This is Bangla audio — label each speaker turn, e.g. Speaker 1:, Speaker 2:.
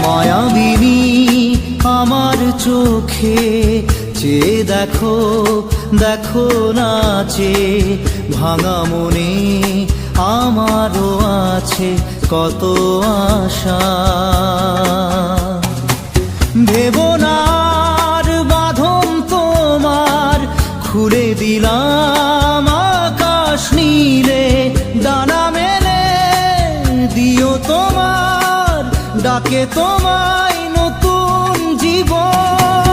Speaker 1: মায়াবিনী আমার চোখে চেয়ে দেখো, দেখো নাচে ভাঙা মনে আমারও আছে কত আশা। ভেবো না আর বাঁধন তোমার, খুলে দিলাম আকাশ নীলে, ডানা মেলে দিও তোমার ডাকে তোমায় নতুন জীবন।